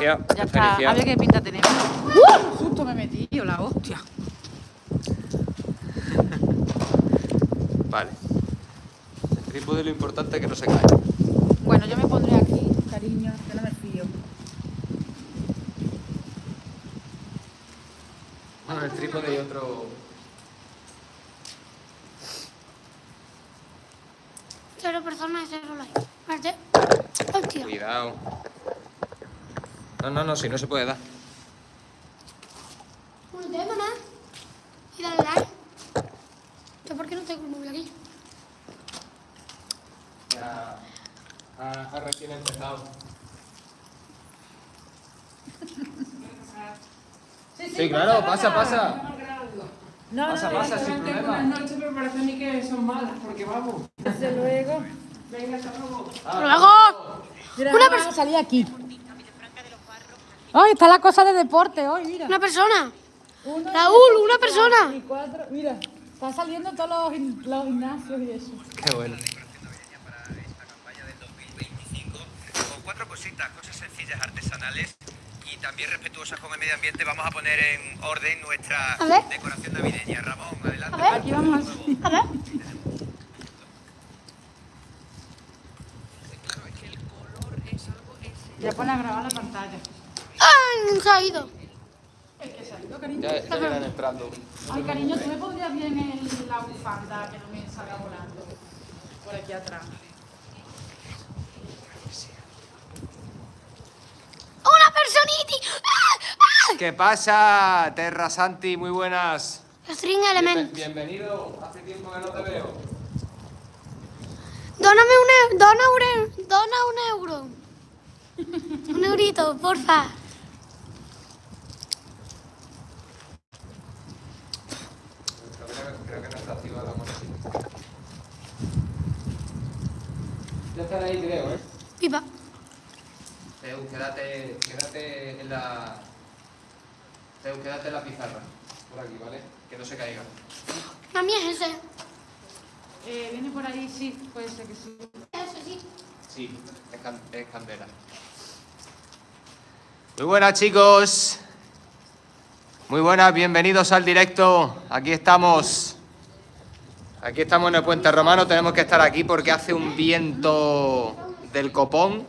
Ya está. A ver qué pinta tenemos. Justo me metí, yo la hostia. Vale. El trípode, lo importante es que no se caiga. Bueno, yo me pondré aquí, cariño, que no me fío. Bueno, el trípode y otro... Cero personas, cero like. Espérate. Hostia. Cuidado. No, si no se puede dar. Un tema, ¿no? Y dale like. ¿Yo por qué no tengo el móvil aquí? Ya ha recién empezado. Sí, claro, pasa. No, Pasa, sin problema. Buenas noches, pero parece a mí que son malas, porque vamos. desde luego. Venga, hasta luego. Luego. Mira, Una vamos a salir aquí. Ay, está la cosa de deporte hoy, mira. Una persona. Uno, Raúl, dos, una tres, persona. y cuatro. Mira, está saliendo todos los gimnasios y eso. Qué bueno. Para esta campaña del 2025 con 4 cosas sencillas, artesanales y también respetuosas con el medio ambiente. Vamos a poner en orden nuestra A ver. decoración navideña. Ramón, adelante. A ver. Aquí vamos a... A ver. Ya pone a grabar la pantalla. ¡Ah! Se ha ido. El que salió, cariño. Ya irán entrando. Ay, cariño, tú me pondrías bien la bufanda que no me salga volando. Por aquí atrás. ¡Una personiti! ¡Ah! ¿Qué pasa, Terra Santi? Muy buenas. ¡Ah! String element. Bienvenido. Hace tiempo que no te veo. Dona un euro. Un eurito, porfa. Creo que no está activada la monedita. Ya estará ahí, creo, ¿eh? Pipa. Zeus, quédate en la... Zeus, quédate en la pizarra. Por aquí, ¿vale? Que no se caiga. A mí es ese. Viene por ahí, sí, puede ser que sí. Ese sí. Sí, es candela. Muy buenas, chicos. Muy buenas, bienvenidos al directo. Aquí estamos. Aquí estamos en el Puente Romano. Tenemos que estar aquí porque hace un viento del copón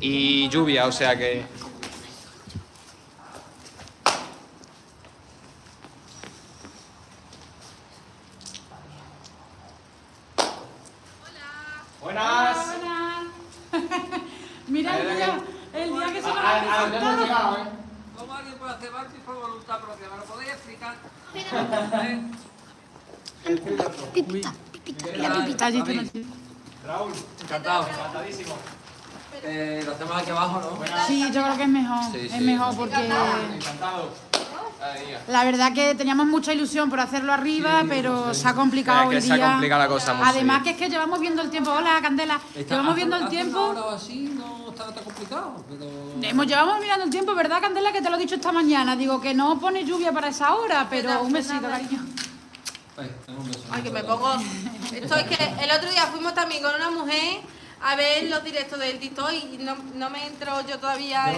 y lluvia, o sea que... Buenas. Mira el día que se nos ¿A ha dónde hemos llegado, eh? ¿Cómo alguien puede hacer barco por voluntad propia? ¿Me lo podéis explicar? Pipita. La pipita. Allí tú no sé. Raúl, Encantado. encantadísimo. Lo hacemos aquí abajo, ¿no? Sí, yo creo que es mejor. Es mejor porque Encantado. Ay, Dios. la verdad que teníamos mucha ilusión por hacerlo arriba, pero se ha complicado Es que el se ha día. complicado la cosa mucho. Además que es que llevamos viendo el tiempo. Hola, Candela. Llevamos viendo el Hace tiempo. una hora o así no estaba tan complicado, pero... Llevamos mirando el tiempo, ¿verdad, Candela? Que te lo he dicho esta mañana. Digo que no pone lluvia para esa hora, pero un besito, cariño. tengo un beso. Ay, que me pongo. Esto es que el otro día fuimos también con una mujer a ver los directos del TikTok y no me entro yo todavía.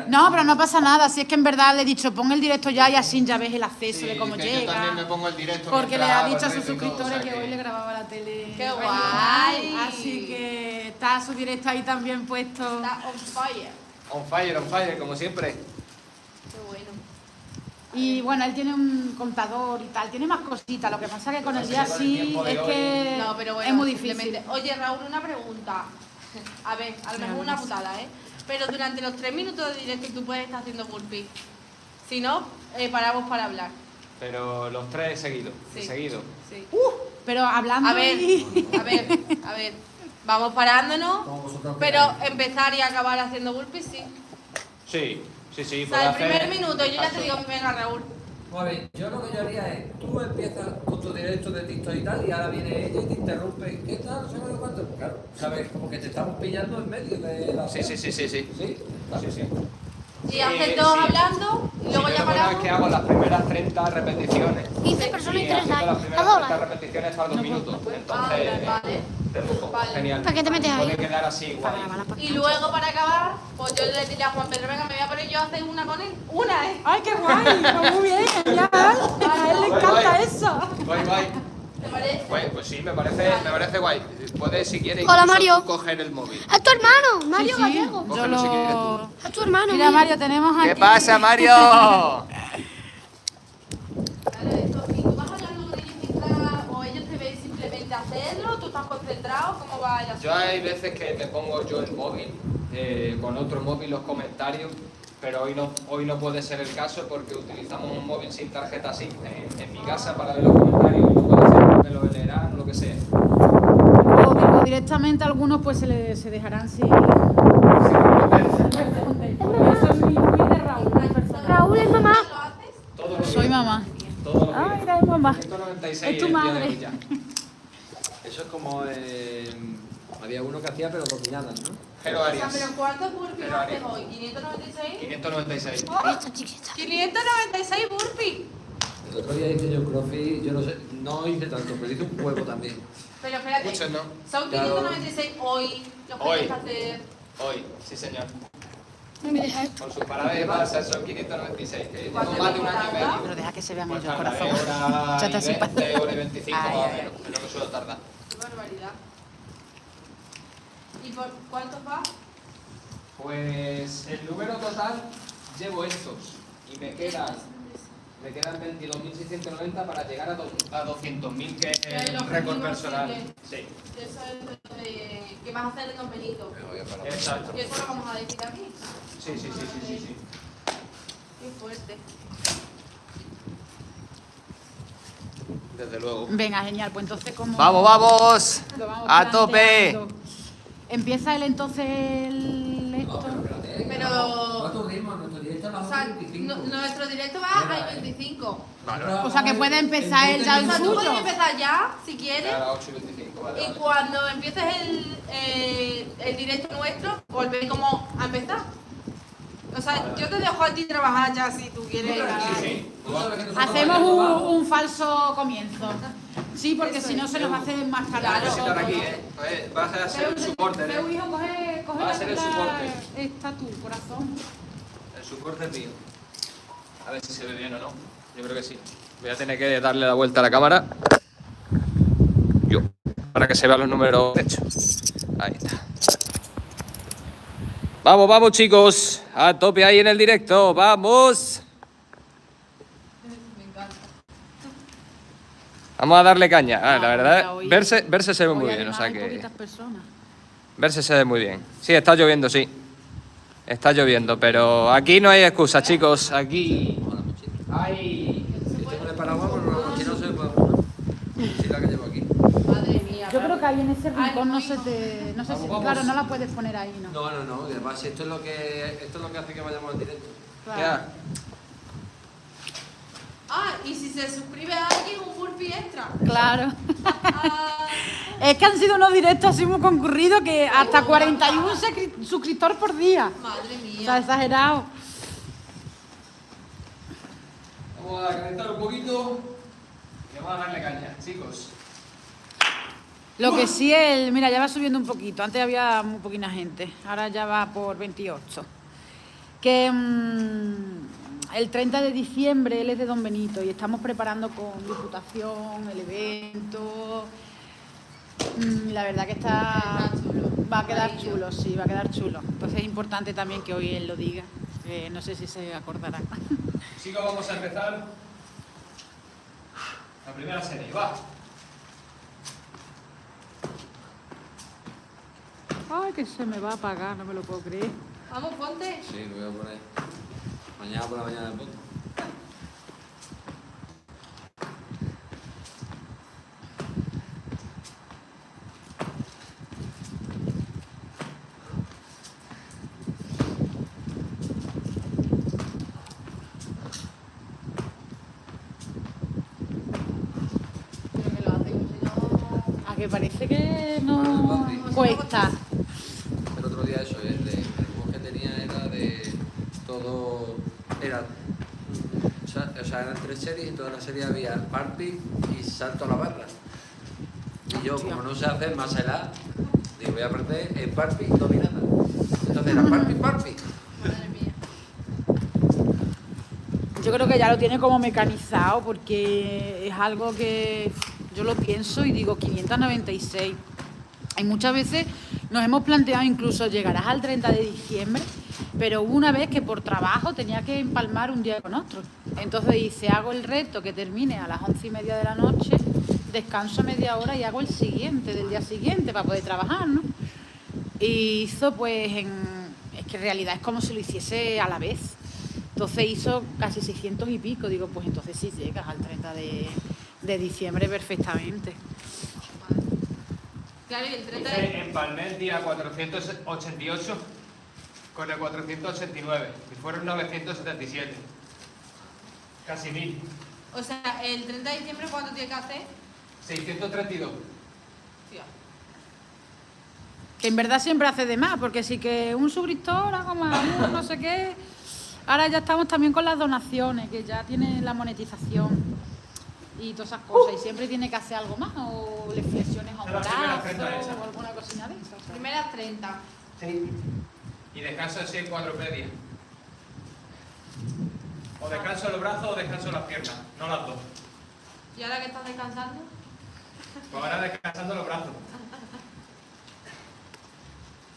No, pero no pasa nada. Si es que en verdad le he dicho, pon el directo ya y así ya ves el acceso de cómo que llega. Yo también me pongo el directo. Porque le mientras ha dicho a hago el sus directo y todo, suscriptores o sea que hoy le grababa la tele. ¡Qué guay! Así que está su directo ahí también puesto. Está on fire. On fire, como siempre. Qué bueno. Y bueno, él tiene un contador y tal, tiene más cositas. Lo que pasa que con el día con el sí tiempo de es hoy. que No, pero bueno, es muy difícil. simplemente- Oye, Raúl, una pregunta. A ver, a lo mejor una putada, ¿eh? Pero durante los 3 minutos de directo tú puedes estar haciendo burpee. Si no, paramos para hablar. Pero los 3 seguidos. Sí. Seguidos. Sí. Pero hablando A ver, y- a ver. Vamos parándonos, Como vosotros pero empezar y acabar haciendo burpee, sí. Sí. O sea, el primer minuto, yo ya te digo, venga, Raúl. A ver, yo lo que yo haría es, tú empiezas con tu directo de TikTok y tal, y ahora viene ella y te interrumpe, ¿qué tal? No sé cuánto. Claro, ¿sabes? Como que te estamos pillando en medio de la... Sí. ¿Sí? Sí. Y haces dos hablando y luego sí, ya lo bueno es paramos. que hago las primeras 30 repeticiones. 15 personas y Y 3 haciendo las likes. primeras ¿A 30 dólares? repeticiones tardo 2 minutos. Entonces, Vale. de lujo. Vale. Genial. ¿Para qué te metes ahí? Puede quedar así guay. Y luego para acabar, pues yo le diré a Juan Pedro, venga, me voy a poner yo a hacer una con él. Una, ¿eh? ¡Ay, qué guay! Pues muy bien, genial. A él le encanta eso. Guay, guay. ¿Te parece? Guay, pues sí, me parece guay. Puedes, si quieres, Hola, incluso Mario. tú coger el móvil. Es tu hermano, Mario Sí, Gallego. yo Cógelo si quieres lo... Es tu hermano. Mira, Mario, tenemos aquí... ¿Qué pasa, Mario? Vale, esto, ¿y tú vas hablando con ellos mientras, o ellos te ven simplemente hacerlo? ¿Tú estás concentrado? ¿Cómo va el asunto? Yo hay veces que me pongo yo el móvil, con otro móvil los comentarios, pero hoy no puede ser el caso porque utilizamos un móvil sin tarjeta SIM en mi casa para ver los comentarios y no puede ser que me lo leerán o lo que sea. O directamente algunos pues se dejarán sin... Eso es muy de Raúl. Raúl es mamá. ¿Lo haces? Todos los Soy días, mamá. todos los Ah, días. mira, es mamá. 196 Es tu el día de madre. hoy ya. Eso es como. Había uno que hacía, pero dominadas, ¿no? Jero O sea, Arias, ¿pero cuántos burpees Pero haces Ari. hoy? ¿596? 596. Esta chiquita. 596 burpees. El otro día hice yo crossfit, yo no sé, no hice tanto, pero hice un huevo también. Pero espérate, Muchos no. son Claro. 596 hoy los que Hoy. tienes que hacer. Hoy, sí señor. No me deja esto. Con sus paradas de balsa son 596. Que llevo ¿Cuánto más de un tiempo año y tarda? medio. Pero deja que se vean Pues ellos, tardaré corazón. hora Chata y sin 20, hora y 25 Ay, más o ay, menos, es lo que suelo tardar. Qué barbaridad. ¿Y por cuántos va? Pues el número total llevo estos y me quedan 22.690 para llegar a 200.000, que es El el objetivo récord personal. sigue. Sí, Eso es lo que vas a hacer en Don Benito. exacto. Y eso lo vamos a decir aquí. Sí. Qué fuerte. Desde luego. Venga, genial. Pues entonces, como... ¡Vamos! lo vamos ¡A tope! planteando. Empieza él entonces el... esto. Pero- ¿Cuánto ritmo? Nuestro directo a O las sea, 25. nuestro directo va a 25. O sea, que puede empezar él ya O el sea, tú suyo. puedes empezar ya, si quieres. A las 8:25, vale, Y vale. cuando empieces el directo nuestro, volvéis como a empezar. O sea, yo te dejo a ti trabajar ya si tú quieres. Sí. Hacemos un falso comienzo. Sí, porque Eso si no es. se nos hace más Voy a tarde. necesitar aquí, ¿eh? Pues vas a ser el soporte, Feu, ¿eh? hijo, coge Va a ser el soporte. esta tu corazón. El soporte es mío. A ver si se ve bien o no. Yo creo que sí. Voy a tener que darle la vuelta a la cámara. Yo. Para que se vean los números hechos. Ahí está. Vamos, chicos. A tope ahí en el directo. ¡Vamos! Vamos a darle caña. La verdad, verse se ve muy bien. O sea Hay que... poquitas personas. Verse se ve muy bien. Sí, está lloviendo, sí. Está lloviendo, pero aquí no hay excusa, chicos. Aquí hay... Si tengo el paraguas, pero la mochila no se me puede poner. Sí, la que llevo aquí. Madre mía. Yo creo que ahí en ese Ay, rincón no no, se te... No sé si... Vamos. Claro, no la puedes poner ahí, ¿no? No, y además esto es lo que hace que vayamos al directo. Ya. Ah, y si se suscribe a alguien, un burpee extra. Claro. Ah, Es que han sido unos directos así muy concurridos que hasta 41 suscriptores por día. madre O mía. sea, exagerado. Vamos a calentar un poquito y vamos a darle caña, chicos. Lo que sí, mira, ya va subiendo un poquito. Antes había muy poquita gente, ahora ya va por 28. Que el 30 de diciembre él es de Don Benito y estamos preparando con Diputación el evento. La verdad que Está chulo. va a quedar Amarillo. chulo, sí, va a quedar chulo. Entonces es importante también que hoy él lo diga. No sé si se acordará. Chicos, vamos a empezar la primera serie. Va. Ay, que se me va a apagar, no me lo puedo creer. Vamos, ponte. Sí, lo voy a poner. Mañana por la mañana de pongo. Pero que lo hacen, si no- A que parece que no cuesta. El otro día eso, el dibujo que tenía era de todo era... O sea, eran 3 series y en toda la serie había burpee y salto a la barra. Y yo, como no sé hacer más helada, digo, voy a aprender el burpee y dominada. Entonces era burpee. Madre mía. Yo creo que ya lo tiene como mecanizado porque es algo que yo lo pienso y digo 596. Y muchas veces nos hemos planteado incluso llegarás al 30 de diciembre, pero hubo una vez que por trabajo tenía que empalmar un día con otro. Entonces hice, hago el reto que termine a las 11:30 de la noche, descanso media hora y hago el siguiente, del día siguiente, para poder trabajar, ¿no? Y hizo pues, es que en realidad es como si lo hiciese a la vez. Entonces hizo casi 600 y pico. Digo, pues entonces sí llegas al 30 de diciembre perfectamente. Claro, y el 30 Hice empalmé el día 488 con el 489 y fueron 977. Casi 1000. O sea, el 30 de diciembre, ¿cuánto tiene que hacer? 632. Tío. Que en verdad siempre hace de más, porque sí que un suscriptor hago más, no sé qué. Ahora ya estamos también con las donaciones, que ya tiene la monetización y todas esas cosas. Y siempre tiene que hacer algo más, o le flexiones a un Son las primeras brazo, 30 esas. o alguna cocina de esas. Primeras 30. Sí. Y descanso así en cuadrupedia. O descanso los brazos o descanso las piernas, no las dos. ¿Y ahora que estás descansando? Pues ahora descansando los brazos.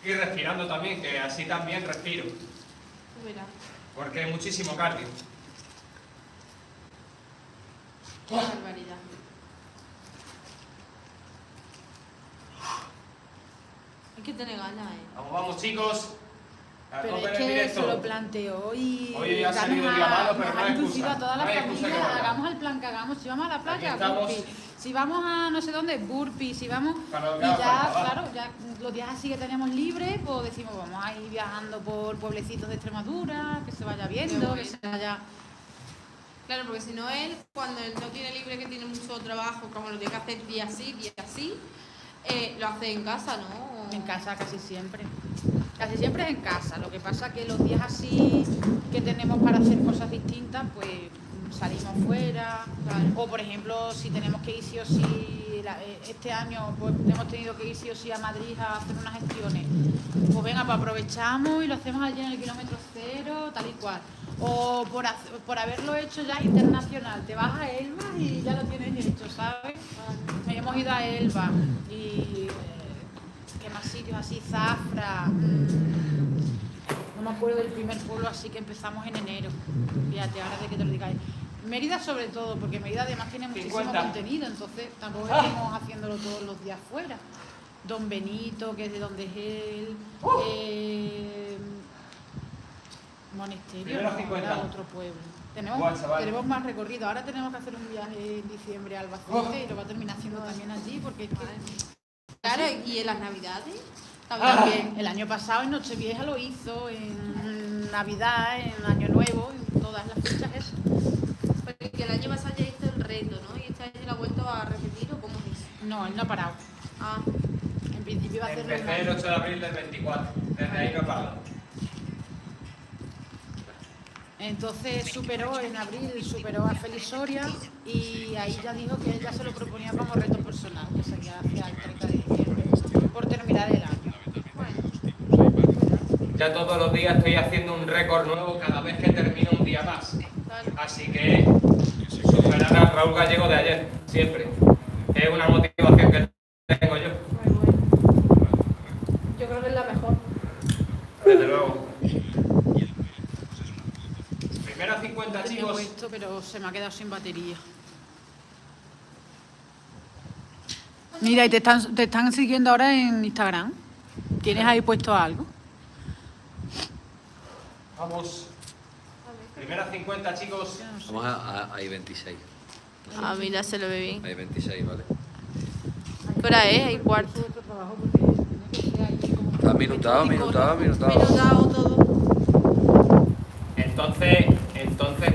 Y respirando también, que así también respiro. Mira. Porque hay muchísimo cardio. Qué barbaridad. Hay que tener ganas, Vamos chicos. A Pero tope es en el que directo. se lo planteó y Hoy ha ya salido nos el día malo, pero nos no ha hay inducido excusa. a toda la No hay excusa familia, que valga. hagamos el plan que hagamos. Si vamos a la playa, Aquí estamos. burpee. Si vamos a no sé dónde, burpee. Si vamos... Para lo Y que haga ya, falta, va. claro, ya los días así que tenemos libres, pues decimos, vamos a ir viajando por pueblecitos de Extremadura, que se vaya viendo, que se vaya... Claro, porque si no él, cuando él no tiene libre, que tiene mucho trabajo, como lo tiene que hacer día sí, lo hace en casa, ¿no? En casa casi siempre. Casi siempre es en casa. Lo que pasa que los días así que tenemos para hacer cosas distintas, pues salimos fuera. O por ejemplo, si tenemos que ir sí o sí, este año pues hemos tenido que ir sí o sí a Madrid a hacer unas gestiones. Pues venga, pues aprovechamos y lo hacemos allí en el kilómetro 0, tal y cual. O por haberlo hecho ya internacional, te vas a Elba y ya lo tienes hecho, ¿sabes? Hemos ido a Elba y ¿qué más sitios así? Zafra, no me acuerdo del primer pueblo así que empezamos en enero. Fíjate, ahora de que te lo digáis. Mérida sobre todo, porque Mérida además tiene muchísimo 50. contenido, entonces tampoco estamos haciéndolo todos los días fuera. Don Benito, que es de donde es él, Monesterio, Primero no, 50. era otro pueblo. Igual, chaval. Tenemos más recorrido. Ahora tenemos que hacer un viaje en diciembre a Albacete y lo va a terminar haciendo también allí, porque es que Claro, y en las navidades también el año pasado en Nochevieja lo hizo, en Navidad, en Año Nuevo, en todas las fechas eso. Porque el año pasado ya hizo el reto, ¿no? Y este año lo ha vuelto a repetir, ¿o cómo es? No, él no ha parado. Ah, En principio iba a hacerlo Empecé el 8 de abril del 24. Desde ahí no he parado. Entonces superó en abril, superó a Félix Soria y ahí ya dijo que él ya se lo proponía como reto personal, que sería hacia el 30 de diciembre, por terminar el año. Ya todos los días estoy haciendo un récord nuevo cada vez que termino un día más. claro. Así que superar a Raúl Gallego de ayer, siempre. Es una motivación que tengo yo. Yo creo que es la mejor. Desde luego. Primera 50, Tenía chicos. puesto, pero se me ha quedado sin batería. Mira, y te están siguiendo ahora en Instagram. ¿Tienes ahí puesto algo? Vamos. Primera 50, chicos. Vamos a I-26. Ah, mira, se lo ve bien. I-26, ¿vale? ¿Qué hora es? Hay cuarto. Está minutado. Minutado todo. Entonces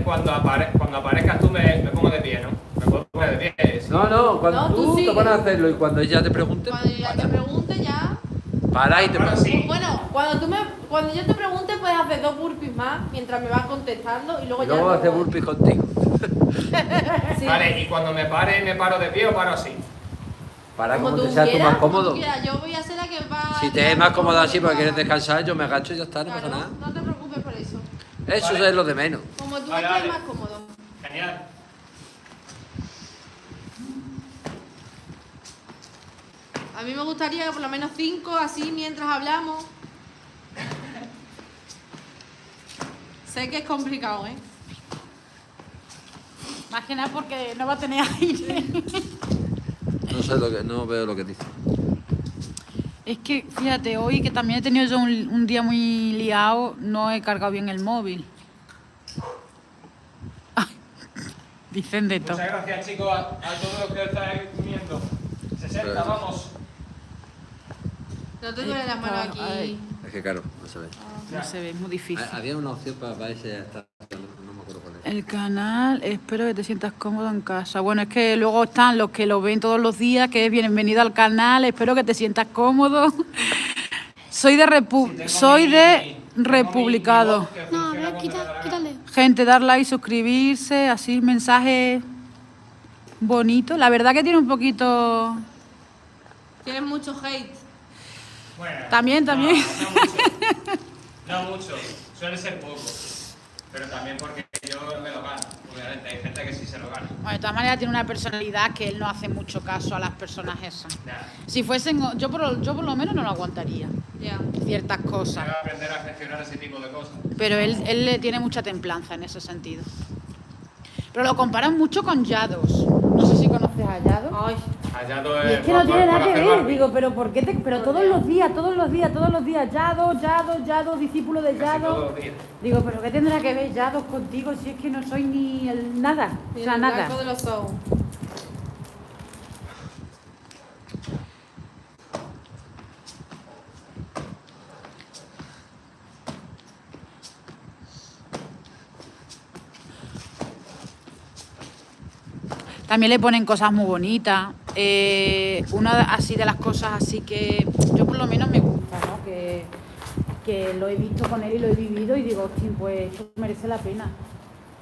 cuando aparezcas tú me pongo de pie, ¿no? Me puedo poner de pie. Sí. No, cuando No, tú tú te sigue. pones a hacerlo y cuando ella te pregunte, Cuando ya te pregunte, ya. Para y te Ahora paras. sí. Bueno, cuando yo te pregunte puedes hacer 2 burpees más mientras me vas contestando y luego Y ya... luego hacer burpees contigo. Sí. Vale, y cuando me pare, ¿me paro de pie o paro así? Para como Como te tú sea tú quieras, más como tú cómodo. quieras. Yo voy a ser la que va... Si te es más cómodo así porque quieres descansar, yo me agacho y ya está, no pasa Claro, nada. no te preocupes por eso. Eso Vale. es lo de menos. Como tú Vale, estés vale. más cómodo. Genial. A mí me gustaría que por lo menos 5 así mientras hablamos. Sé que es complicado, ¿eh? Más que nada porque no va a tener aire. No sé no veo lo que dice. Es que, fíjate, hoy que también he tenido yo un día muy liado, no he cargado bien el móvil. Ay, dicen de todo. Muchas gracias, chicos, a todos los que estáis viendo. 60, Pero- vamos. No te duele la mano Ay. aquí. Es que claro, no se ve. No se ve, es muy difícil. Había una opción para ese estar, no me acuerdo cuál es. El canal, espero que te sientas cómodo en casa. Bueno, es que luego están los que lo ven todos los días, que es bienvenido al canal, espero que te sientas cómodo. Soy de republicado. No, a ver, quítale. Gente, dar like, suscribirse, así mensaje bonito. La verdad que tiene un poquito... Tienes mucho hate. Bueno, También. No mucho. No mucho. Suele ser poco. Pero también porque yo me lo gano. Obviamente, hay gente que sí se lo gana. Bueno, de todas maneras tiene una personalidad que él no hace mucho caso a las personas esas. Nada. Si fuesen... Yo por lo menos no lo aguantaría. Ya. Ciertas cosas. Tengo que aprender a gestionar ese tipo de cosas. Pero él le tiene mucha templanza en ese sentido. Pero lo comparan mucho con Yados. No sé si conoces a Yados. Ay, Hallado Y es que no tiene nada que ver, digo, pero ¿por qué pero todos los días, Yados, discípulo de Casi todos Yados. los días. Digo, pero ¿qué tendrá que ver Yados contigo si es que no soy ni el nada? O mira sea, el nada. blanco de los ojos. También le ponen cosas muy bonitas. Una así de las cosas así que yo por lo menos me gusta, ¿no? Que lo he visto con él y lo he vivido y digo, hostia, pues esto merece la pena.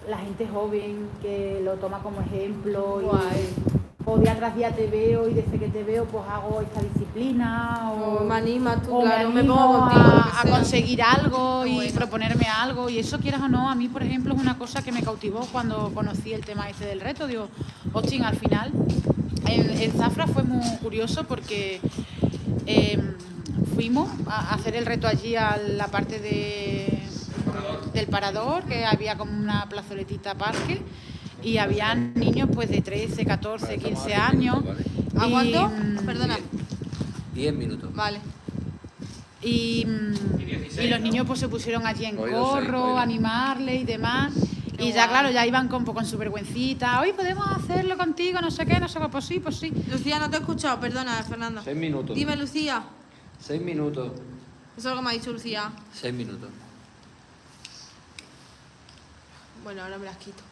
La gente joven que lo toma como ejemplo Guay. o día tras día te veo y desde que te veo pues hago esta disciplina O me animas tú, o claro, me animo pongo contigo, lo que a sea. conseguir algo Qué y bueno. proponerme algo y eso quieras o no, a mí por ejemplo es una cosa que me cautivó cuando conocí el tema este del reto. Digo, hostia, al final en Zafra fue muy curioso porque fuimos a hacer el reto allí a la parte del parador, que había como una plazoletita parque y había niños pues de 13, 14, 15 años. ¿A y, cuánto? mm, Perdona. 10 minutos. Vale. Y, Y 16, y los ¿no? niños pues se pusieron allí en Hoy lo sé, corro, hoy lo- animarle y demás. Qué Y ya, guay. claro, ya iban con su vergüencita. Hoy podemos hacerlo contigo, no sé qué, no sé qué. Pues sí, pues sí. Lucía, no te he escuchado, perdona, Fernanda. 6 minutos. Dime, Lucía. 6 minutos. Eso es lo que me ha dicho Lucía. 6 minutos. Bueno, ahora me las quito.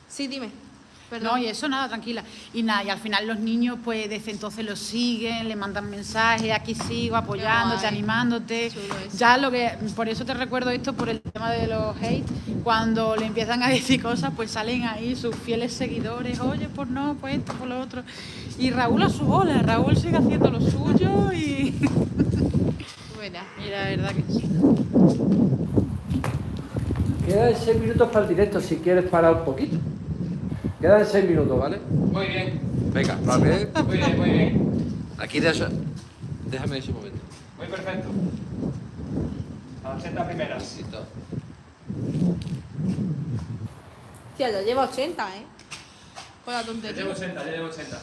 Sí, dime. No, Perdón. y eso nada, tranquila. Y nada, y al final los niños pues desde entonces los siguen, le mandan mensajes, aquí sigo apoyándote, guay. animándote. Chulo eso. Ya lo que, por eso te recuerdo esto por el tema de los hate, cuando le empiezan a decir cosas, pues salen ahí sus fieles seguidores, oye, pues no, pues esto, por lo otro. Y Raúl a su bola, Raúl sigue haciendo lo suyo y... Buena. Y la verdad que sí. Quedan 6 minutos para el directo si quieres parar un poquito. Quedan 6 minutos, ¿vale? Muy bien, Venga, va bien. muy bien, muy bien. Aquí de eso. Déjame ese momento. Muy perfecto. A 80 primeras. Listo. Tía, ya lleva 80, ¿eh? Con la Ya tontería. llevo 80, ya llevo 80.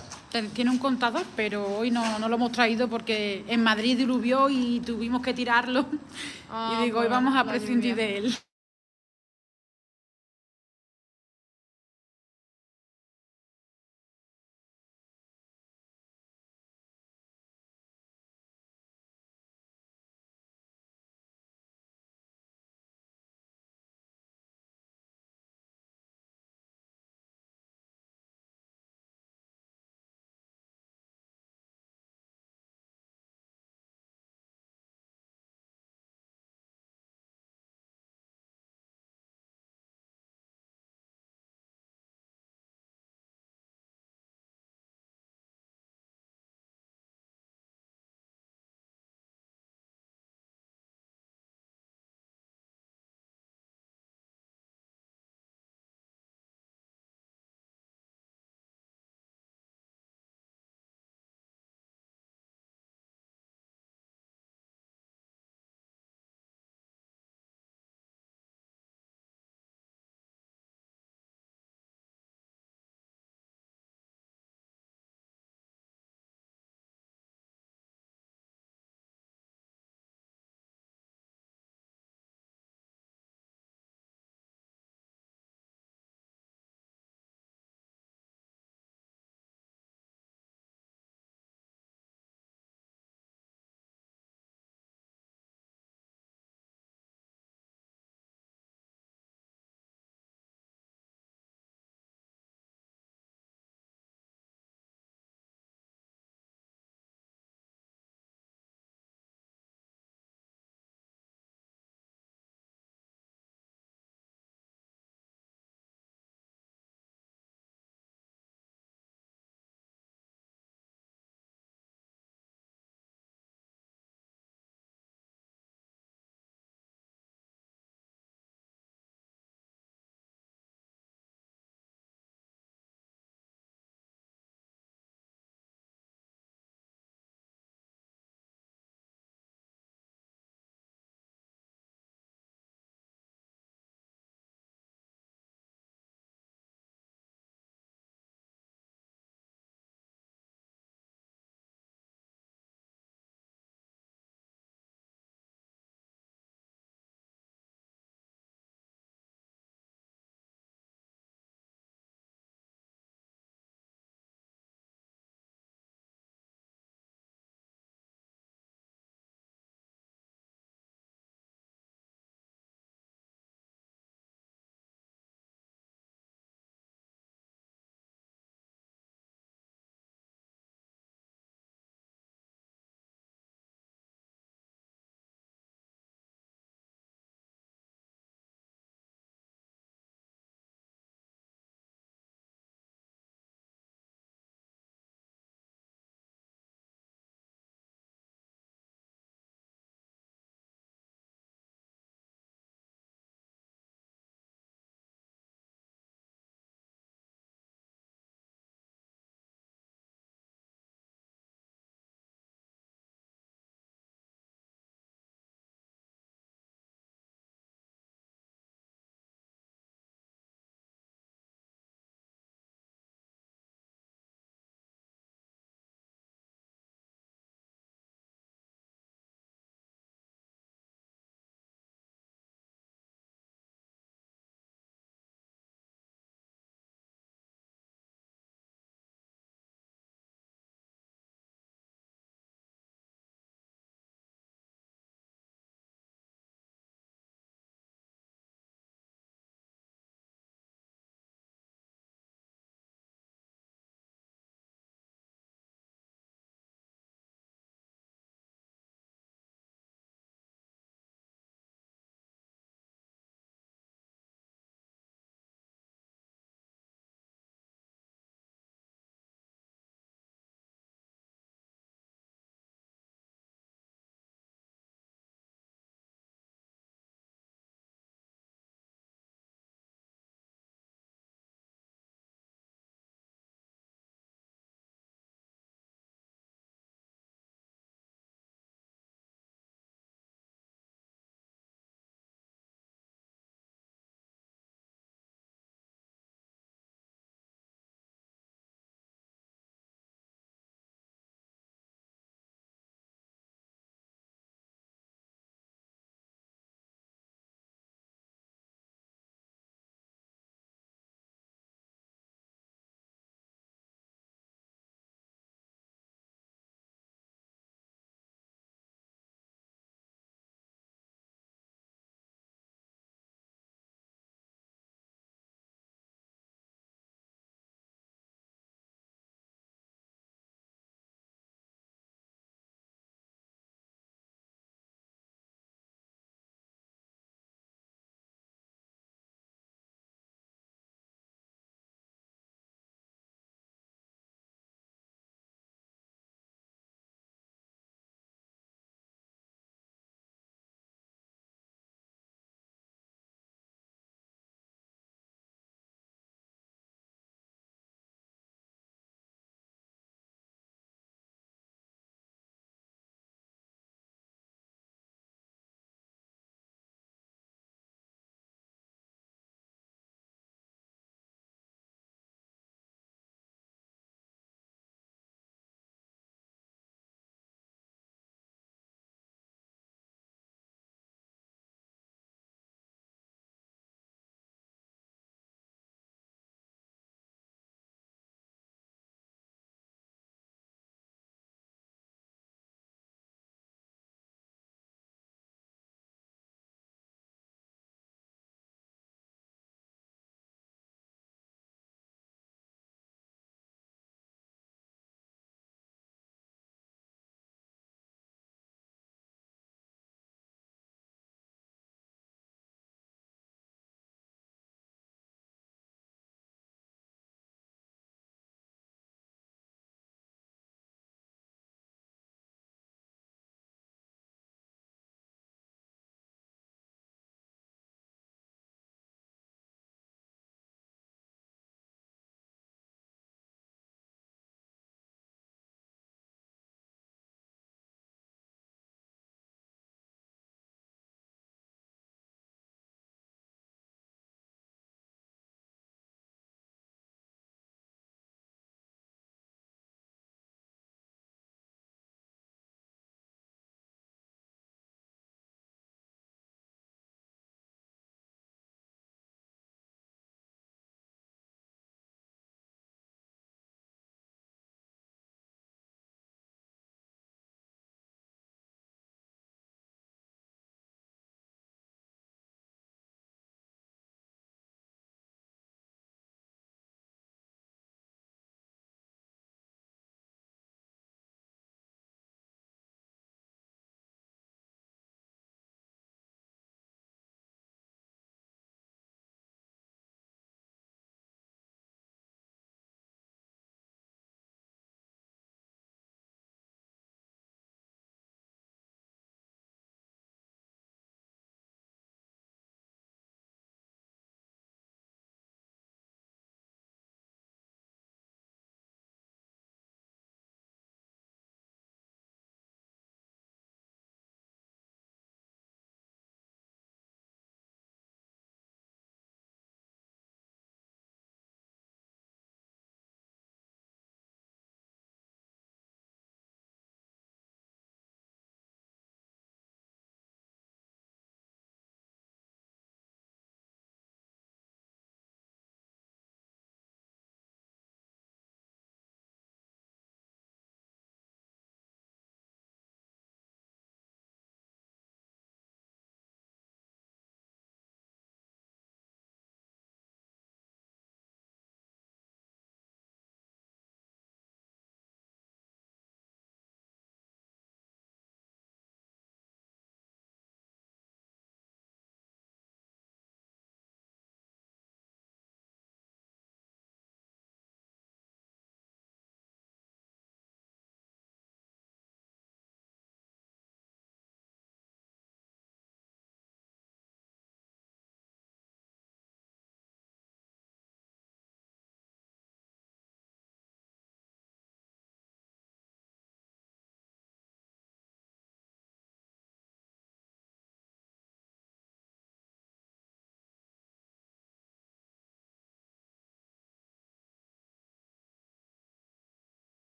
Tiene un contador, pero hoy no lo hemos traído porque en Madrid diluvió y tuvimos que tirarlo. Ah, Y digo, hoy pues, vamos a la prescindir lluvia. de él.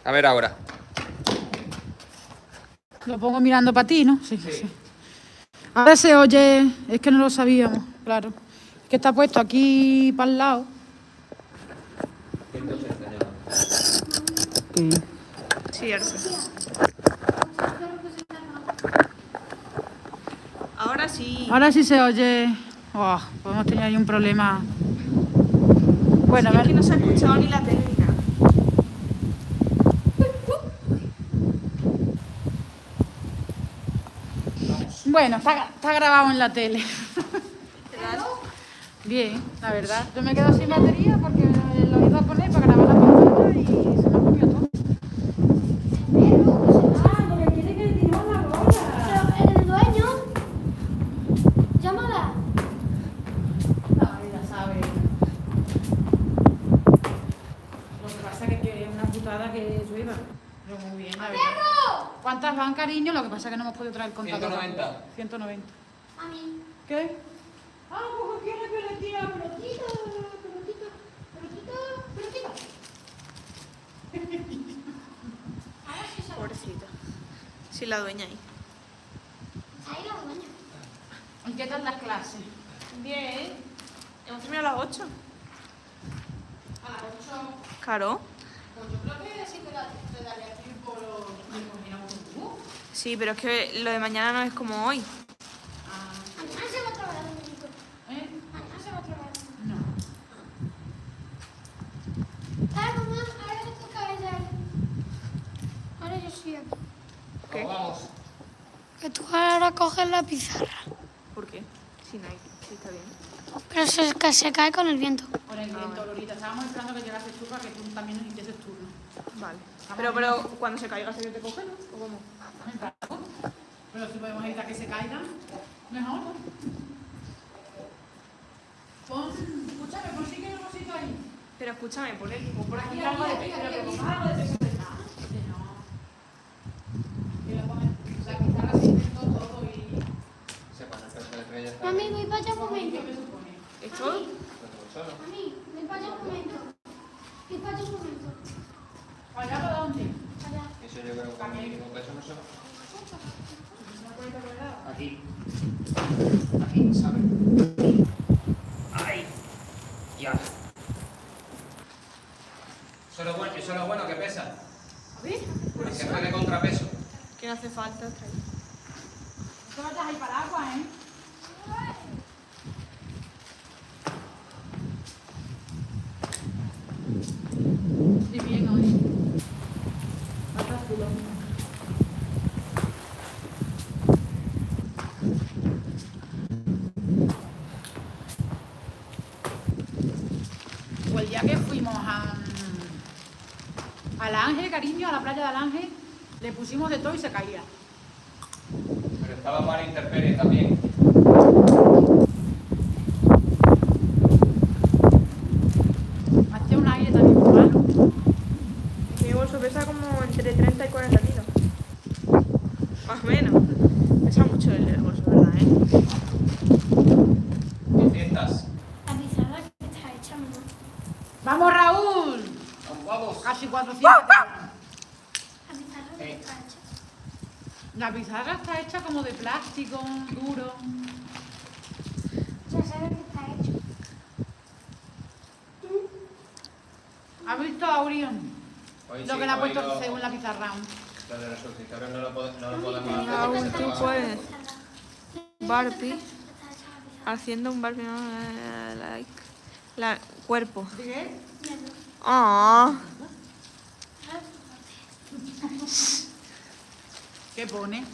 A ver ahora. Lo pongo mirando para ti, ¿no? Sí, sí. Ahora se oye, es que no lo sabíamos, claro. Es que está puesto aquí para el lado. 180 ya. Sí, ahora sí. Ahora sí. Ahora sí se oye. Oh, podemos tener ahí un problema. Bueno, a Es ver. que no se ha escuchado ni la tele ni nada. Bueno, está grabado en la tele. Bien, la verdad. Yo me quedo sin batería porque lo iba a poner para grabar la pantalla y se me ha comido todo. Ah, porque quiere que le tiremos la bola. Pero el dueño. Llámala. No, ya sabe. Lo que pasa es que es una putada que llueva. Pero muy bien, la verdad. ¿Cuántas van, cariño? Lo que pasa es que no hemos podido traer el contador. 190. 190. A mí. ¿Qué? Ah, pues quiere que le tira pelotita, pelotita, pelotita, pelotita. Pobrecita. Sí, la dueña ahí. Ahí la dueña. ¿Y qué tal las clases? Bien. Hemos terminado a las 8. A las 8. Claro. Pues yo creo que sí te daría tiempo de coger autobús. Sí, pero es que lo de mañana no es como hoy. Mañana se va a trabajar un poquito. ¿Eh? Mañana se va a trabajar. No. Ah, mamá, ahora le toca a ella. Ahora yo soy aquí. ¿Qué? Vamos. Que tú ahora coges la pizarra. ¿Por qué? Sí, no hay. Sí, está bien. Pero se cae con el viento. Por el viento, Lorita. Estábamos esperando que llegase tú para que tú también nos hicieses turno. Vale. Pero cuando se caiga, ¿se te coge, no? ¿O cómo? Pero si podemos evitar que se caigan, mejor, ¿no? Escúchame, pon sí que el bolsito ahí. Pero escúchame, pon por aquí Aquí, algo de aquí, peso. algo de peso. Que no. Que lo pones, la guitarra se inventó todo y... Se pone el peso de estrella. Mami, voy para allá un ¿Qué momento. me supone? ¿Es todo? Mami, voy para allá un momento. Voy para allá un momento. ¿Allá para dónde? Allá. Eso yo creo que con el mismo peso no se va. Aquí. Aquí, ¿sabes? ¡Ay! Ya. Eso es lo bueno que pesa. ¿A ver? El jefe de contrapeso. Que no hace falta. Está ahí. Tú no te ahí para agua, ¿eh? Y bien hoy. Atrás culo. Pues el día que fuimos al Ángel, cariño, a la playa del Ángel, le pusimos de todo y se caía. Pero estaba mal intemperie también. Hacía un aire también muy malo. Mi bolso pesa como entre 30 y 40 kilos. Más o menos. Pesa mucho el bolso, ¿verdad? 200. La pizarra que está hecha, mamá. ¡Vamos, Raúl! Vamos. Casi 400. La pizarra que está hecha. La pizarra está hecha como de plástico, duro. Ya sabes que está hecho. ¿Has visto a Orión? Hoy Lo sí, que le ha hoy puesto lo- según la pizarra. Lo de los suscriptores no lo podemos hacer. Raúl, tú puedes. Barbie. Está hecha la pizarra. Haciendo un Barbie. Like. Cuerpo. ¿Qué? Ah. ¿Qué pone?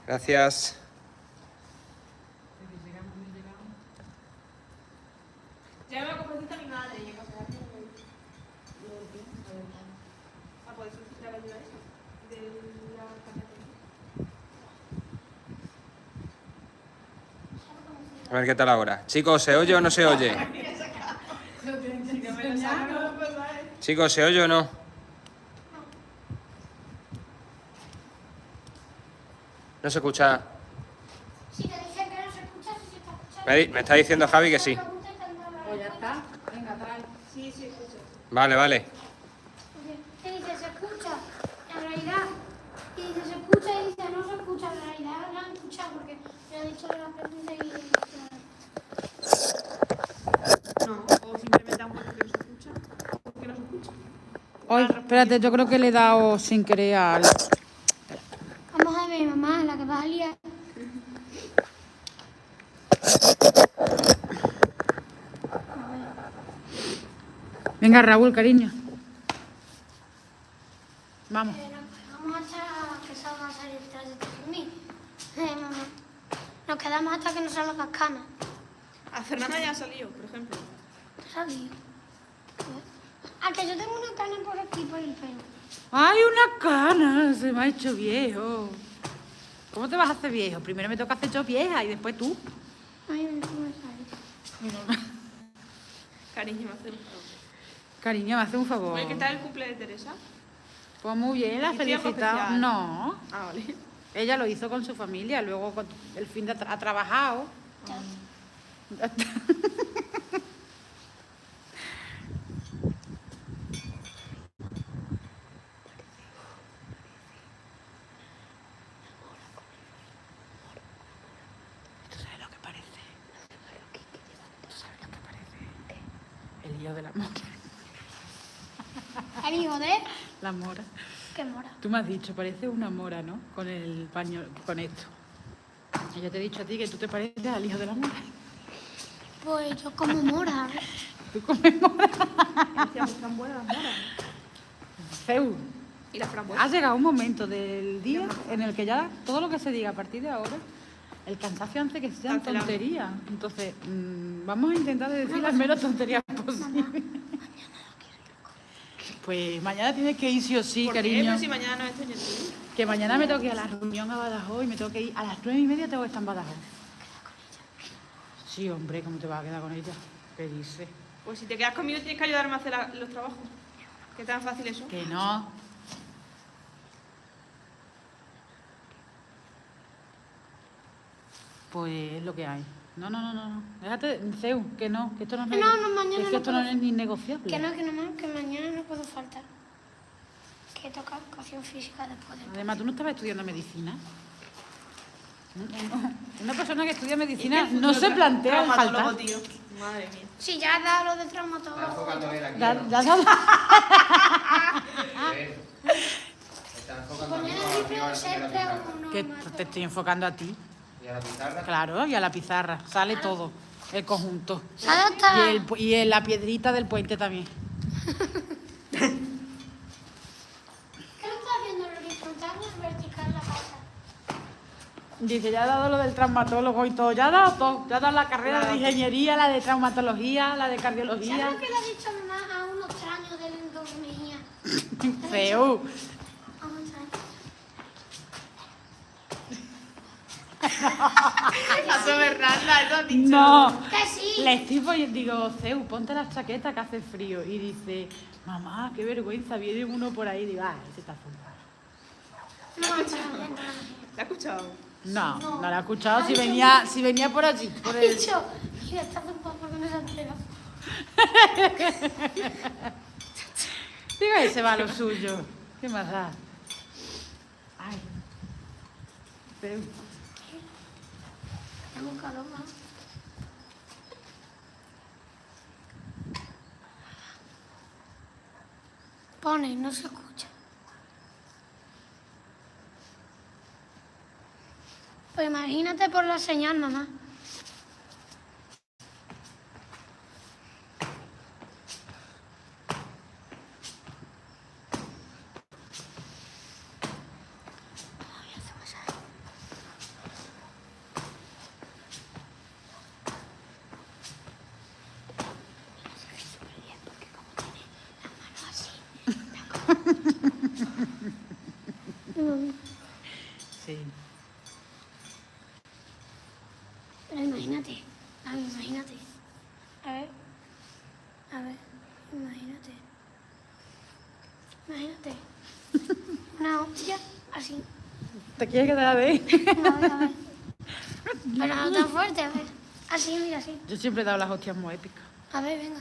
Gracias. Ya me comprometí a mi madre y a pasar a poder solicitar la ayuda esa de la carne. A ver qué tal ahora. Chicos, ¿se oye o no se oye? Chicos, ¿se oye o no? No se escucha. Si te dicen que no se escucha, si se está escuchando. Me está diciendo Javi que sí. Pues ya está. Venga, trae. Sí, sí, escucho. Vale, vale. Te dice se escucha, en realidad. Y dice se escucha y dice no se escucha, en realidad la han escuchado porque le he dicho la pregunta y. No, o simplemente han puesto que no se escucha. ¿Por qué no se escucha? Hoy, espérate, yo creo que le he dado sin querer al... Vamos a ver, mamá, la que vas a liar. Venga, Raúl, cariño. Vamos. Vamos hasta que salga a salir tras de dormir. Mamá. Nos quedamos hasta que nos salgan las canas. A Fernanda ya ha salido, por ejemplo. ¿Sabes? A que yo tengo una cana por aquí, por el pelo. ¡Ay, una cana! Se me ha hecho viejo. ¿Cómo te vas a hacer viejo? Primero me toca hacer yo vieja y después tú. Ay, no me sale. Cariño, me hace un favor. Cariño, me hace un favor. Oye, ¿qué tal el cumple de Teresa? Pues muy bien, la ¿Y tiempo felicitado. especial? No, Ah, vale. ella lo hizo con su familia, luego el fin de ha trabajado. ¿Tú sabes lo que parece? ¿Tú sabes lo que parece? El lío de la mora. El hijo de. La mora. ¿Qué mora? Tú me has dicho, parece una mora, ¿no? Con el paño, con esto. Y yo te he dicho a ti que tú te pareces al hijo de la mora. Pues yo como mora. Tú comes mora. Decíamos, están buenas las moras. Ceu, Y las frambuesas. ha llegado un momento del día en el que ya todo lo que se diga a partir de ahora, el cansancio hace que sean Cancelamos. tonterías. Entonces, vamos a intentar de decir las menos tonterías posibles. Pues mañana tienes que ir sí o sí, ¿Por qué? cariño. Pero si mañana no estoy en ti. Que mañana me tengo que ir a la reunión a Badajoz y me tengo que ir a las 9:30 tengo que estar en Badajoz. Sí, hombre, ¿cómo te vas a quedar con ella? ¿Qué dices? Pues si te quedas conmigo tienes que ayudarme a hacer los trabajos. ¿Qué tan fácil eso? Que no. Pues es lo que hay. No. Déjate, Ceu, que no, que esto no es No, mañana es que no esto no puedo. es ni negociable. Que mañana no puedo faltar. Que toca educación física después de. Además, ¿tú no estabas estudiando medicina? Una persona que estudia medicina Es que el no se futuro plantea el traumatólogo, faltar. tío. Madre mía. Sí, ya has dado lo de traumatólogo. Mañana siempre siempre uno. Que te estoy enfocando a ti. ¿Y a la pizarra? Claro, y a la pizarra. Sale todo, el conjunto. ¿Sabes hasta? Y en la piedrita del puente también. ¿Qué lo está haciendo el horizontal o el vertical la pata? Dice, ya ha dado lo del traumatólogo y todo. Ya ha dado todo. Ya ha dado la carrera de ingeniería, la de traumatología, la de cardiología. ¿Sabes lo que le ha dicho mamá a unos extraños de la endocrinología? Feo. Vamos A tu Fernanda, eso has dicho. No. Que sí. Le estoy digo, Ceu, ponte la chaqueta que hace frío. Y dice, mamá, qué vergüenza, viene uno por ahí. Digo, ese está zumbado. No, ¿La has escuchado? No, no la he escuchado. Si venía por allí. Por Ha el... dicho, mira, está zumbado porque no se ha enterado. Digo, ese va a lo suyo. ¿Qué más da? Ay. Ceu. Tengo calor, ¿no? Pone, no se escucha. Pues imagínate por la señal, mamá. Imagínate. Una hostia así. ¿Te quieres quedar a ver? No, a ver. Pero no tan fuerte, a ver. Así, mira, así. Yo siempre he dado las hostias muy épicas. A ver, venga.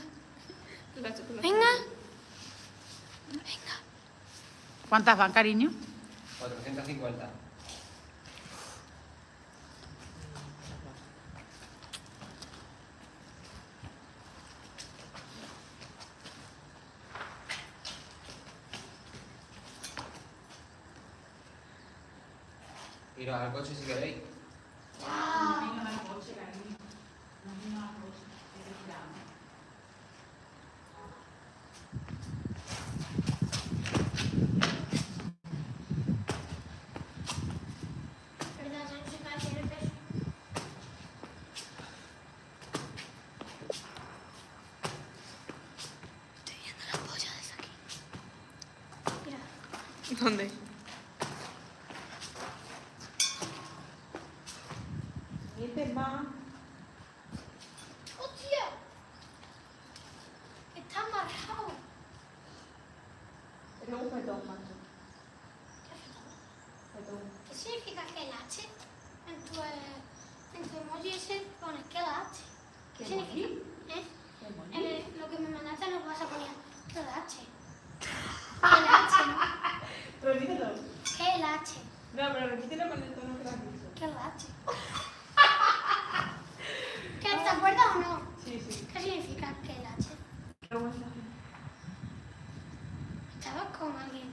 La chocolate. Venga. Venga. ¿Cuántas van, cariño? 450. Iros al coche si queréis. ¿Verdad? Ya no se cae, tiene peso. Estoy viendo la polla desde aquí. Mira. ¿Dónde? ¡Hostia! Está amarrado. Es un fetón, macho. ¿Qué significa que el H? En tu emoji ese pones que el H. ¿Qué significa? ¿Eh? Lo que me mandaste nos vas a poner que el H. El H, ¿no? Repítelo. Que el H. No, pero repítelo con el tono que lo has dicho. Que el H. ¿Qué, ¿te acuerdas o no? Sí, sí. ¿Qué significa que el H? ¿Cómo estás? Estabas con alguien.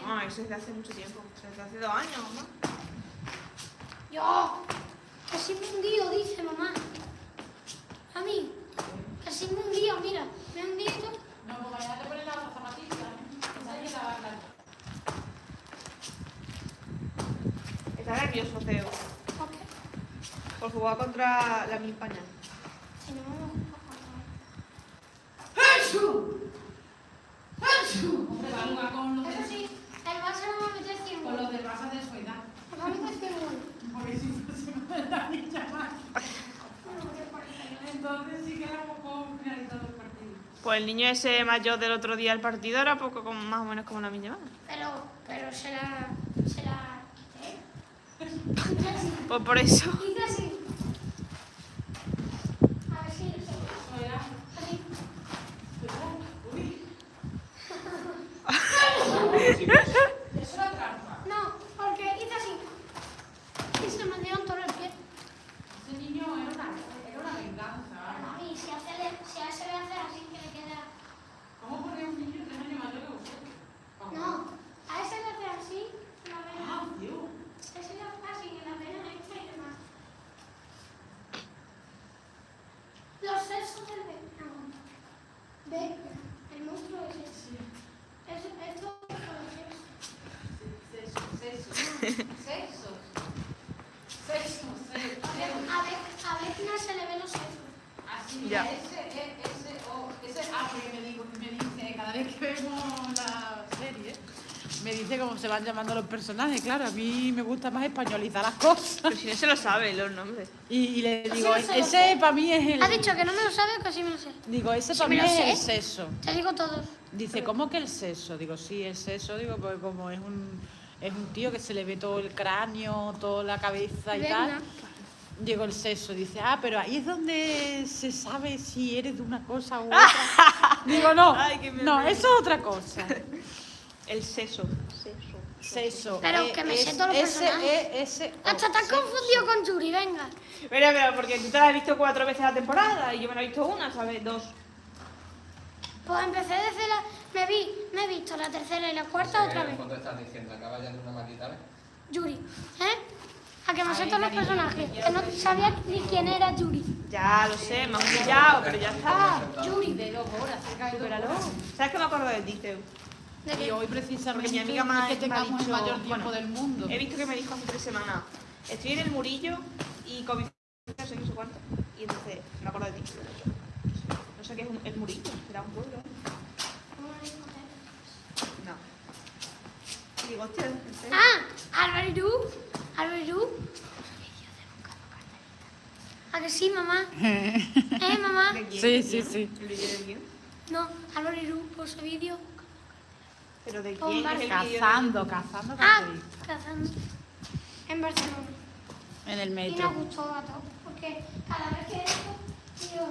No, eso es de hace mucho tiempo. Desde hace 2 años, mamá. Yo, que soy me hundido, dice mamá. A mí, que soy me hundido, mira, me he hundido. No, porque ya te pones las zapatillas. Está nervioso, Ceo. ¿Por qué? Por jugar contra la mi España. Si no, Hombre, va a jugar con los eso sí, el Barça no va a meter 100 con los goles. de raza de su edad. Va a meter 100 goles. Porque si fuese la niña más. Entonces sí que era un poco finalizado el partido. Pues el niño ese mayor del otro día del partido era poco más o menos como la mi hermana. Pero se la quité. Hice así. Pues por eso. Hice así. A ver si así. No, porque hice así. Y se me dieron todo el pie. Ese niño era una venganza. Y si a ese le hace así que le queda. ¿Cómo pone un niño 3 años mayor que vosotros? No, a ese le hace así, la vena. Ah, Dios. Ese le hace así, en la vena esta y demás. Los sesos del bebé. Ve, el monstruo es ese. Esto es los sesos. Sexo. A ver, no se le ven los sesos. Así, Ya. ese, porque me dice, cada vez que vemos la serie, me dice cómo se van llamando los personajes. Claro, a mí me gusta más españolizar las cosas. Pero si no se lo sabe los nombres. Y le Así digo, no se lo ese sé. para mí es el... Ha dicho que no me lo sabe, que sí me lo sé. Digo, ese Sí para me mí lo es sé. el seso. Te digo todos. Dice, ¿cómo que el seso? Digo, sí, el seso, digo, porque como es un tío que se le ve todo el cráneo, toda la cabeza y Venga. tal. Digo, el seso. Dice, pero ahí es donde se sabe si eres de una cosa u otra. Digo, no, Ay, qué no, meme. eso es otra cosa. El seso. Seso. Pero que me sé todos los personajes. Ese. Hasta te has confundido con Yuri, venga. Pero porque tú te la has visto 4 veces la temporada y yo me la he visto una, ¿sabes? 2. Pues empecé desde la... Me he visto la tercera y la cuarta otra vez. ¿Cuánto estás diciendo? ¿Acaba ya de una maldita vez? Yuri, ¿eh? A que me sé Ay, todos los cariño, personajes. Que no sabía ni quién era Yuri. Ya lo sé, me has humillado, pero ya está. Yuri. De 2 horas, cerca de 2 Supéralo. horas. ¿Sabes qué me acuerdo de ti, Teu? ¿De Y qué? hoy precisamente Porque mi amiga no es que me ha tengamos dicho, el mayor tiempo bueno, del mundo. He visto que me dijo hace 3 semanas, estoy en el Murillo y con mi no sé qué, no sé cuánto. Y entonces me acuerdo de ti. No sé qué es el Murillo, será un pueblo. No. Y digo, hostia, ¿en serio? Álvaro. ¿A que sí, mamá? Mamá? ¿De quién? Sí, ¿De sí, quién? sí. ¿El vídeo de quién? No, Álvaro puso vídeo. ¿Pero de Con quién es el vídeo? Cazando Ah, carteristas. cazando. En Barcelona. En el Y nos metro. gustó a todos. Porque cada vez que esto, digo,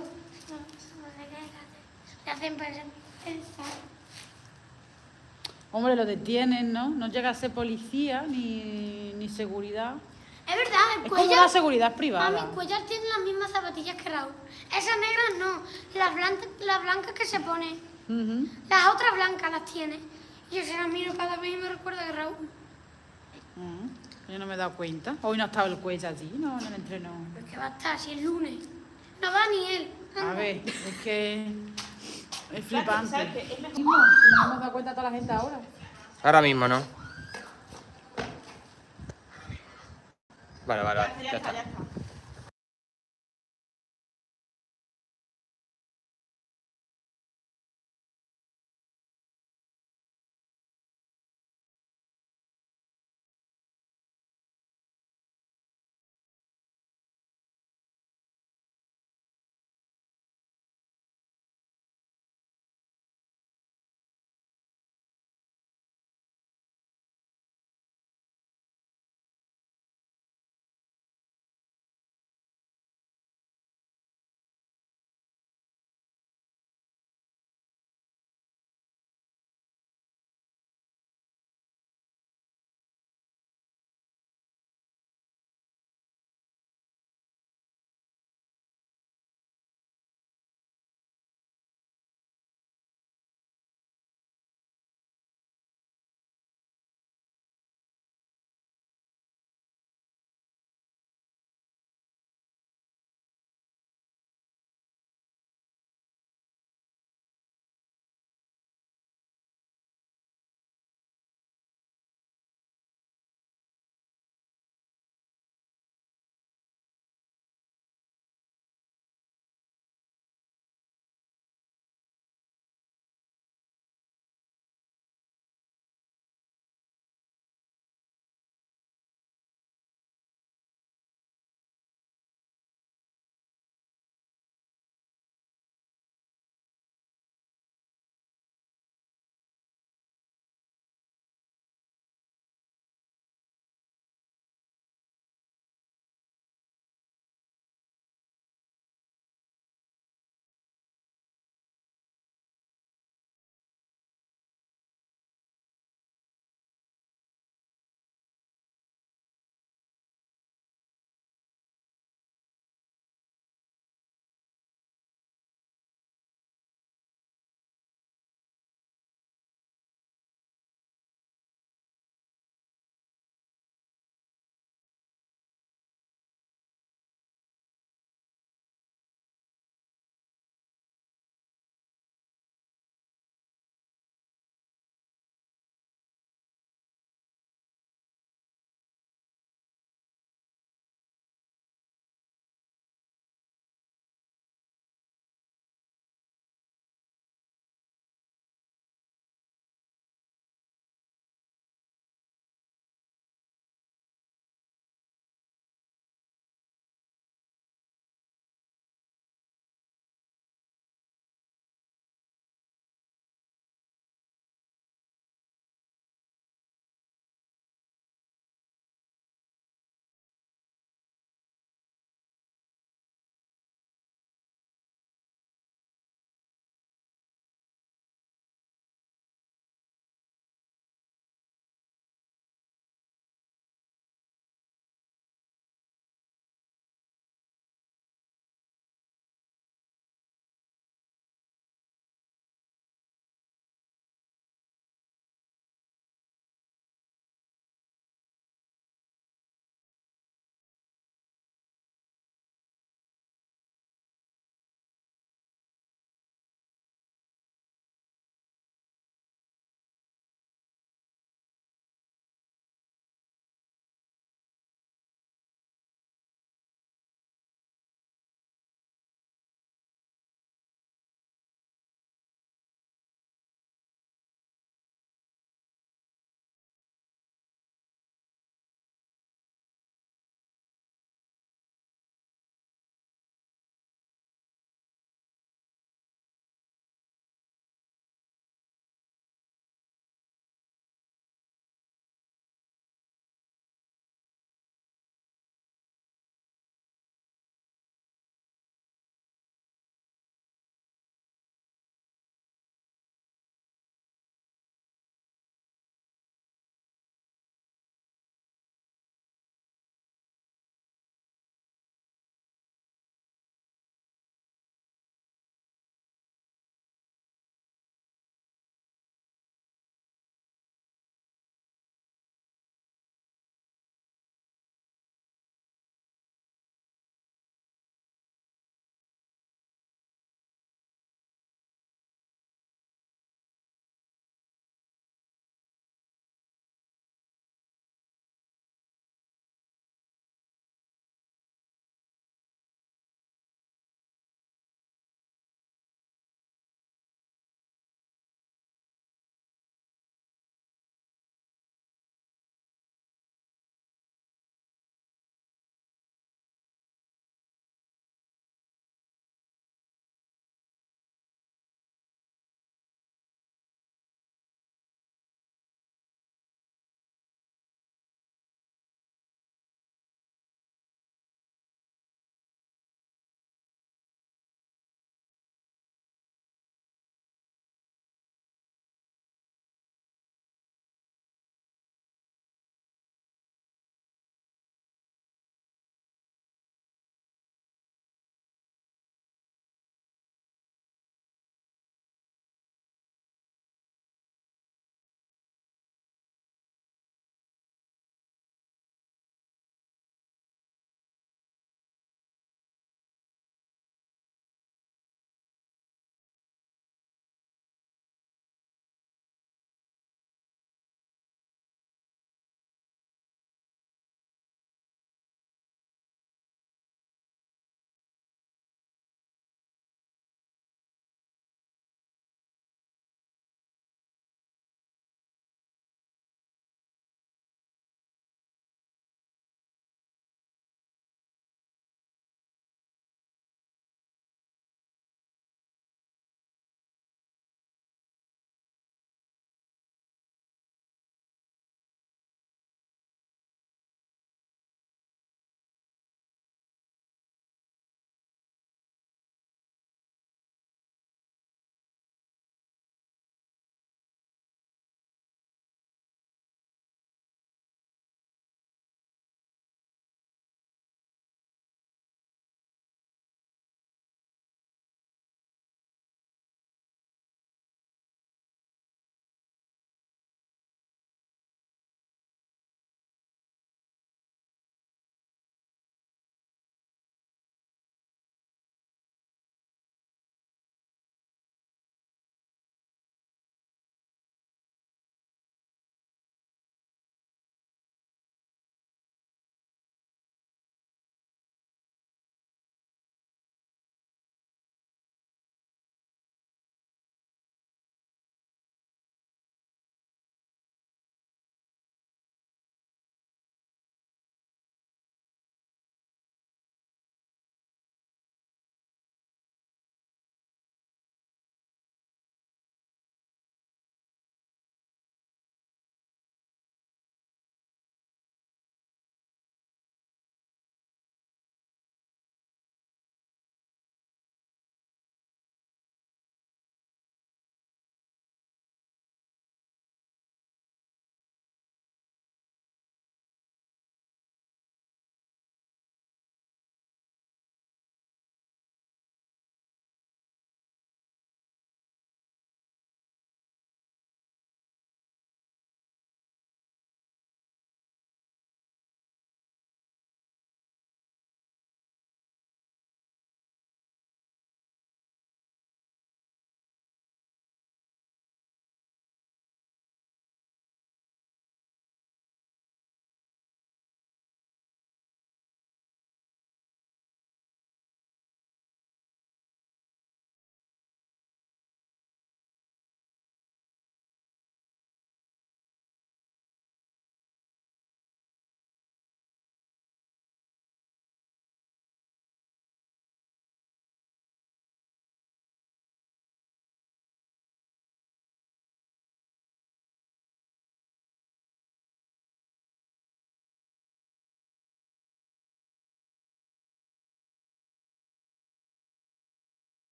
no sé qué hacer. Le hacen pensar. Hombre, lo detienen, ¿no? No llega a ser policía ni seguridad. Es verdad, el Es como Cuellar. una seguridad privada. Mami, Cuellar tiene las mismas zapatillas que Raúl. Esas negras no. Las blancas que se pone. Ujú. Las otras blancas las tiene. Y yo se las miro cada vez y me recuerda que Raúl. Yo no me he dado cuenta. Hoy no ha estado el cuello allí, no el entrenó. Porque va a estar si es lunes. No va ni él. A ver, es que es ¿Sabes flipante. qué? Es mejor. No nos hemos dado cuenta toda la gente ahora. Ahora mismo, ¿no? Vale, Ya ya está, está. ya está.